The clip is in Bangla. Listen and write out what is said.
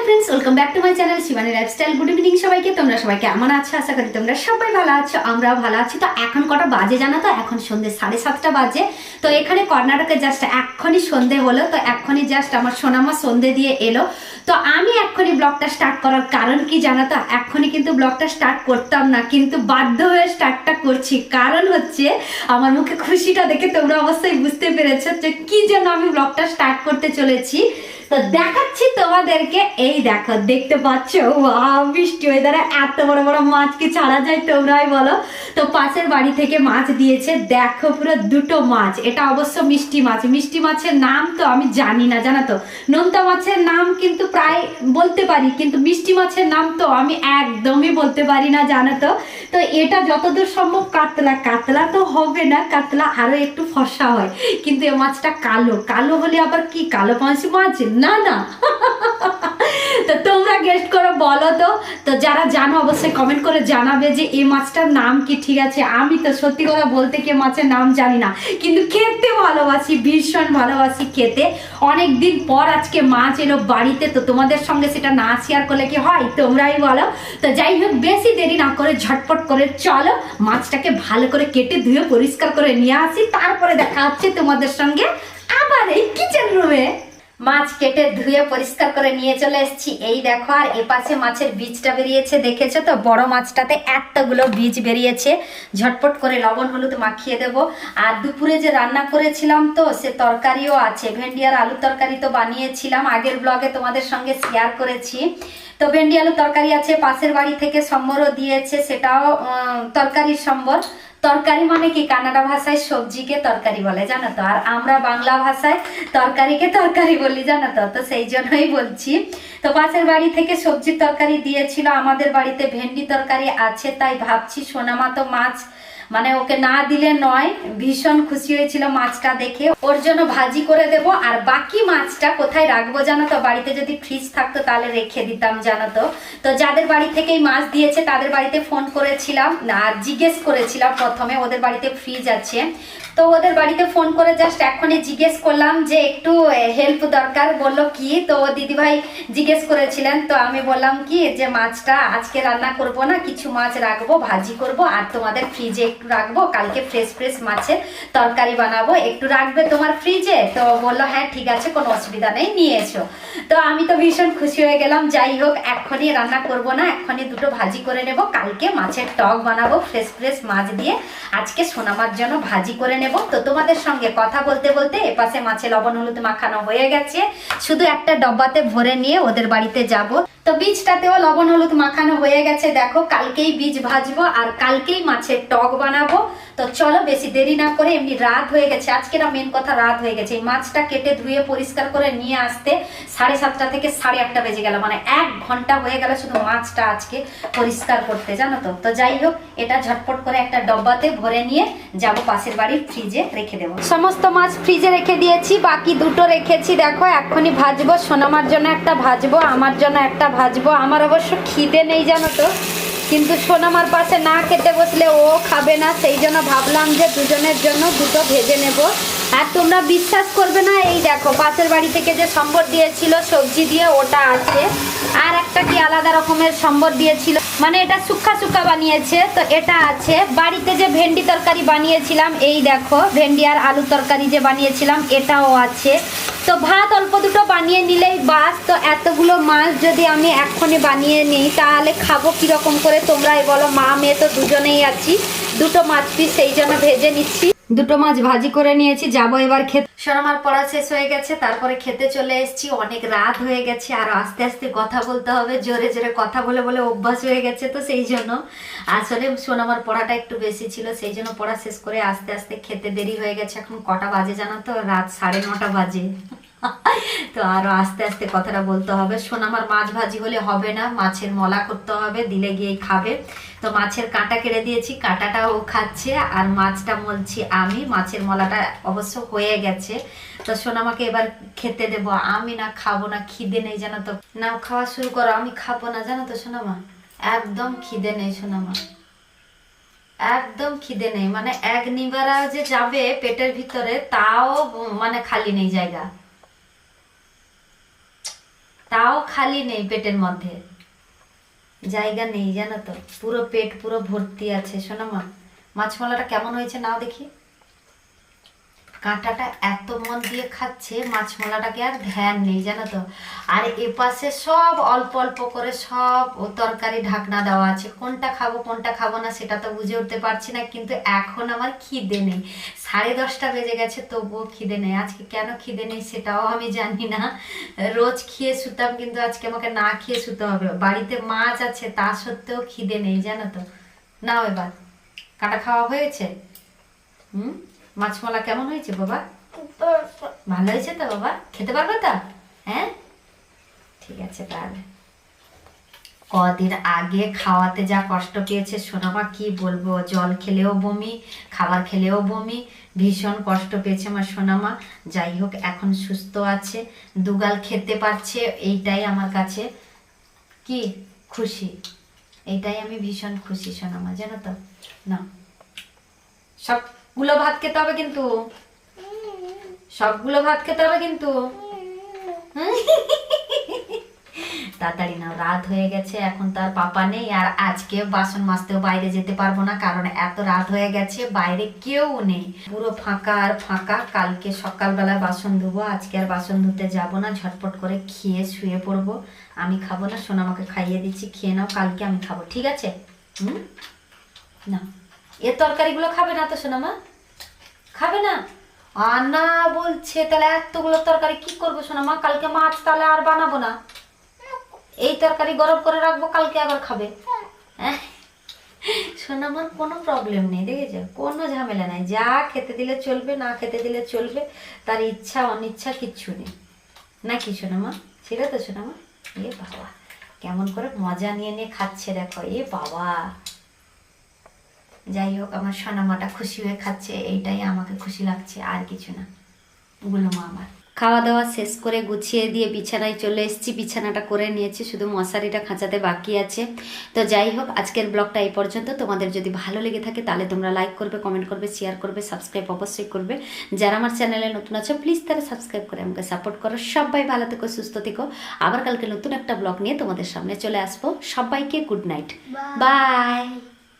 Friends welcome back to my channel Shivani lifestyle. Good evening সবাইকে। তোমরা সবাই কেমন আছো? আশা করি তোমরা সবাই ভালো আছো, আমরাও ভালো আছি। তো এখন কটা বাজে জানো তো? এখন সন্ধ্যে 7:30 বাজে। তো এখানে কর্ণাটকে জাস্ট এখনই সন্ধ্যে হলো। তো এখনই জাস্ট আমার সোনামা সন্ধ্যে দিয়ে এলো। তো আমি এখনই ব্লগটা স্টার্ট করার কারণ কি জানো তো? এখনই কিন্তু ব্লগটা স্টার্ট করতাম না, কিন্তু বাধ্য হয়ে স্টার্টটা করছি। কারণ হচ্ছে আমার মুখে খুশিটা দেখে তোমরা অবশ্যই বুঝতে পেরেছো যে কি জন্য আমি ব্লগটা স্টার্ট করতে চলেছি। তো দেখাচ্ছি তোমাদেরকে, এই দেখো, দেখতে পাচ্ছ বৃষ্টি ওয়েদারে এত বড় বড় মাছ কি ছাড়া যায় তোমরাই বলো। তো পাশের বাড়ি থেকে মাছ দিয়েছে, দেখো পুরো দুটো মাছ। এটা অবশ্য মিষ্টি মাছ। মিষ্টি মাছের নাম তো আমি জানি না জানো তো। নোনতা মাছের নাম কিন্তু প্রায় বলতে পারি, কিন্তু মিষ্টি মাছের নাম তো আমি একদমই বলতে পারি না জানো তো। তো এটা যতদূর সম্ভব কাতলা। কাতলা তো হবে না, কাতলা আরো একটু ফর্সা হয়, কিন্তু এই মাছটা কালো। কালো হলে আবার কি কালো পাঁচি মাছ? না না। তো তোমরা গেস্ট করে বলো তো। তো যারা জানো অবশ্যই কমেন্ট করে জানাবে যে এই মাছটার নাম কি। ঠিক আছে, আমি তো সত্যি কথা বলতে কি মাছের নাম জানি না, কিন্তু খেতে ভালোবাসি, ভীষণ ভালোবাসি খেতে। অনেক দিন পর আজকে মাছ এলো বাড়িতে, তো তোমাদের সঙ্গে সেটা না শেয়ার করলে কি হয়? তোমরাই বলো। তো যাই হোক, বেশি দেরি না করে ঝটপট করে চলো মাছটাকে ভালো করে কেটে ধুয়ে পরিষ্কার করে নিয়ে আসি, তারপরে দেখা হচ্ছে তোমাদের সঙ্গে আবার এই কিচেন রুমে। মাছ কেটে ধুয়ে পরিষ্কার করে নিয়ে চলে এসেছি। এই দেখো, আর এপাশে মাছের বীজটা বেরিয়েছে, দেখেছো তো? বড় মাছটাতে এতগুলো বীজ বেরিয়েছে। ঝটপট করে লবণ হলুদ মাখিয়ে দেব। আর দুপুরে যে রান্না করেছিলাম তো সে তরকারিও আছে, ভেন্ডি আর আলু তরকারি তো বানিয়েছিলাম, আগের ব্লগে তোমাদের সঙ্গে শেয়ার করেছি। তো ভেন্ডি আলু তরকারি আছে, পাশের বাড়ি থেকে সম্বরও দিয়েছে, সেটাও তরকারির সম্বর। তরকারি মানে কি কানাডা ভাষায় সবজিকে তরকারি বলে জানো তো, আর আমরা বাংলা ভাষায় তরকারিকে তরকারি বলি জানো তো। তো সেই জন্যই বলছি। তো পাশের বাড়ি থেকে সবজির তরকারি দিয়েছিল, আমাদের বাড়িতে ভেন্ডি তরকারি আছে, তাই ভাবছি সোনামা তো মাছ মানে ওকে না দিলে নয়, ভীষণ খুশি হয়েছিল মাছটা দেখে, ওর জন্য ভাজি করে দেব। আর বাকি মাছটা কোথায় রাখবো জানো তো? বাড়িতে যদি ফ্রিজ থাকতো তাহলে রেখে দিতাম জানো তো। তো যাদের বাড়ি থেকেই মাছ দিয়েছে তাদের বাড়িতে ফোন করেছিলাম আর জিজ্ঞেস করেছিলাম প্রথমে, ওদের বাড়িতে ফ্রিজ আছে। তো ওদের বাড়িতে ফোন করে জাস্ট এখনই জিজ্ঞেস করলাম যে একটু হেল্প দরকার। বললো কি? তো দিদিভাই জিজ্ঞেস করেছিলেন, তো আমি বললাম কি যে মাছটা আজকে রান্না করব না, কিছু মাছ রাখবো, ভাজি করব, আর তোমাদের ফ্রিজে একটু রাখবো, কালকে ফ্রেশ ফ্রেশ মাছের তরকারি বানাবো, একটু রাখবে তোমার ফ্রিজে? তো বললো হ্যাঁ ঠিক আছে, কোনো অসুবিধা নেই, নিয়ে এসো। তো আমি তো ভীষণ খুশি হয়ে গেলাম। যাই হোক, এখনই রান্না করব না, এখনই দুটো ভাজি করে নেব, কালকে মাছের টক বানাবো ফ্রেশ ফ্রেশ মাছ দিয়ে, আজকে সোনামার জন্য ভাজি করে নেব। তো তোমাদের সঙ্গে কথা বলতে বলতে এপাশে মাছে লবণ হলুদ মাখানো হয়ে গেছে, শুধু একটা ডব্বাতে ভরে নিয়ে ওদের বাড়িতে যাব। তো বীজটাতেও লবণ হলুদ মাখানো হয়ে গেছে, দেখো। কালকেই বীজ ভাজবো আর কালকেই মাছের টক বানাবো। তো চলো বেশি দেরি না করে, এমনি রাত হয়ে গেছে, আজকে না মেন কথা রাত হয়ে গেছে। এই মাছটা কেটে ধুয়ে পরিষ্কার করে নিয়ে আসতে 7:30 থেকে 8:30 বেজে গেল, মানে 1 ঘন্টা হয়ে গেল শুধু মাছটা আজকে পরিষ্কার করতে জানো তো। তো যাই হোক, এটা ঝটপট করে একটা ডব্বাতে ভরে নিয়ে যাব পাশের বাড়ির ফ্রিজে রেখে দেবো। সমস্ত মাছ ফ্রিজে রেখে দিয়েছি, বাকি দুটো রেখেছি, দেখো এখনই ভাজবো। সোনামার জন্য একটা ভাজবো, আমার জন্য একটা ভাজবো। আমার অবশ্য খিদে নেই জানো তো, কিন্তু সোনামার পাশে না খেতে বসলে ও খাবে না, সেই জন্য ভাবলাম যে দুজনের জন্য দুটো ভেজে নেব। আর তোমরা বিশ্বাস করবে না, এই দেখো পাশের বাড়ি থেকে যে সম্বর দিয়েছিল সবজি দিয়ে, ওটা আছে। আর একটা কি আলাদা রকমের সম্বর দিয়েছিল, মানে এটা শুক্কা শুক্কা বানিয়েছে, তো এটা আছে। বাড়িতে যে ভেন্ডি তরকারি বানিয়েছিলাম, এই দেখো ভেন্ডি আর আলু তরকারি যে বানিয়েছিলাম, এটাও আছে। তো ভাত অল্প দুটো বানিয়ে নিলেই বাস। তো এতগুলো মাছ যদি আমি এক্ষুনি বানিয়ে নিই তাহলে খাবো কিরকম করে তোমরাই বলো? মা মেয়ে তো দুজনেই আছি, দুটো মাছ পিস সেই জন্য ভেজে নিচ্ছি। দুটো মাছ ভাজি করে নিয়েছি, যাবো এবার খেতে। সোনামার পড়া শেষ হয়ে গেছে, তারপরে খেতে চলে এসেছি। অনেক রাত হয়ে গেছে, আর আস্তে আস্তে কথা বলতে হবে, জোরে জোরে কথা বলে বলে অভ্যাস হয়ে গেছে, তো সেই জন্য আসলে সোনামার পড়াটা একটু বেশি ছিল, সেই জন্য পড়া শেষ করে আস্তে আস্তে খেতে দেরি হয়ে গেছে। এখন কটা বাজে জানো তো? রাত 9:30 বাজে। তো আরো আস্তে আস্তে কথাটা বলতে হবে। সোনামার মাছ ভাজি হলে হবে না, মাছের মলা করতে হবে, দিলে গিয়ে খাবে। তো মাছের কাঁটা কেটে দিয়েছি, কাঁটাটা ও খাচ্ছে, আর মাছটা মলছি আমি। মাছের মলাটা অবশ্য হয়ে গেছে। তো সোনামাকে এবার খেতে দেব। আমি না খাবো না, খিদে নেই জানো তো। নাও খাওয়া শুরু করো, আমি খাবো না জানো তো সোনামা, একদম খিদে নেই সোনামা, একদম খিদে নেই। মানে এক নিবারা যে যাবে পেটের ভিতরে, তাও মানে খালি নেই জায়গা। তাও খালি নেই পেটের মধ্যে, জায়গা নেই জানো তো, পুরো পেট পুরো ভর্তি আছে। শোনো মা, মাছমলাটা কেমন হয়েছে নাও দেখি। কাঁটাটা এত মন দিয়ে খাচ্ছে, মাছমলাটাকে আর ধ্যান নেই জানো তো। আর এপাশে সব অল্প অল্প করে সব ও তরকারি ঢাকনা দেওয়া আছে, কোনটা খাবো কোনটা খাবো না সেটা তো বুঝে উঠতে পারছি না। কিন্তু এখন আমার খিদে নেই, 10:30 বেজে গেছে তবুও খিদে নেই। আজকে কেন খিদে নেই সেটাও আমি জানি না। রোজ খেয়ে শুতাম, কিন্তু আজকে আমাকে না খেয়ে শুতে হবে। বাড়িতে মাছ আছে তা সত্ত্বেও খিদে নেই জানো তো। নাও এবার, কাঁটা খাওয়া হয়েছে? মাছমলা কেমন হয়েছে বাবা? ভালো হয়েছে তো বাবা? খেতে পারবে তো? হ্যাঁ, ঠিক আছে। তাহলে কদিন আগে খাওয়াতে যা কষ্ট পেয়েছে সোনামা কি বলবো, জল খেলেও বমি, খাবার খেলেও বমি, ভীষণ কষ্ট পেয়েছে আমার সোনামা। যাই হোক এখন সুস্থ আছে, দুগাল খেতে পারছে, এইটাই আমার কাছে কি খুশি, এইটাই আমি ভীষণ খুশি সোনামা জানো তো। না, সবগুলো ভাত খেতে হবে কিন্তু, সবগুলো ভাত খেতে হবে কিন্তু। তাড়াতাড়ি নাও, রাত হয়ে গেছে, এখন তার পাপা নেই। আর আজকে বাসন মাজতেও বাইরে যেতে পারবো না, কারণ এত রাত হয়ে গেছে, বাইরে কেউ নেই, পুরো ফাঁকা আর ফাঁকা। কালকে সকালবেলা বাসন ধুবো, আজকে আর বাসন ধুতে যাবো না, ঝটপট করে খেয়ে শুয়ে পড়বো। আমি খাবো না, সোনামাকে খাইয়ে দিচ্ছি, খেয়ে নাও, কালকে আমি খাবো, ঠিক আছে? না, এ তরকারিগুলো খাবে না তো সোনামা? খাবে না? আর না বলছে, তাহলে এতগুলো তরকারি কি করবো সোনামা? কালকে মাছ তাহলে আর বানাবো না, এই তরকারি গরম করে রাখবো, কালকে আবার খাবে। সোনামার কোনো প্রবলেম নেই, দেখেছো, কোনো ঝামেলা নাই, যা খেতে দিলে চলবে, না খেতে দিলে চলবে, তার ইচ্ছা অনিচ্ছা কিচ্ছু নেই, নাকি সোনামা? সেটা তো সোনামা। এ বাবা, কেমন করে মজা নিয়ে নিয়ে খাচ্ছে দেখো, এ বাবা। যাই হোক, আমার সোনামাটা খুশি হয়ে খাচ্ছে, এইটাই আমাকে খুশি লাগছে, আর কিছু না। ওগুলো মা আমার খাওয়া দাওয়া শেষ করে গুছিয়ে দিয়ে বিছানায় চলে এসেছি, বিছানাটা করে নিয়েছি, শুধু মশারিটা খাঁচাতে বাকি আছে। তো যাই হোক, আজকের ব্লগটা এই পর্যন্ত। তোমাদের যদি ভালো লেগে থাকে তাহলে তোমরা লাইক করবে, কমেন্ট করবে, শেয়ার করবে, সাবস্ক্রাইব অবশ্যই করবে। যারা আমার চ্যানেলে নতুন আছে প্লিজ তারা সাবস্ক্রাইব করে আমাকে সাপোর্ট করো। সবাই ভালো থেকো, সুস্থ থেকো। আবার কালকে নতুন একটা ব্লগ নিয়ে তোমাদের সামনে চলে আসবো। সবাইকে গুড নাইট, বাই।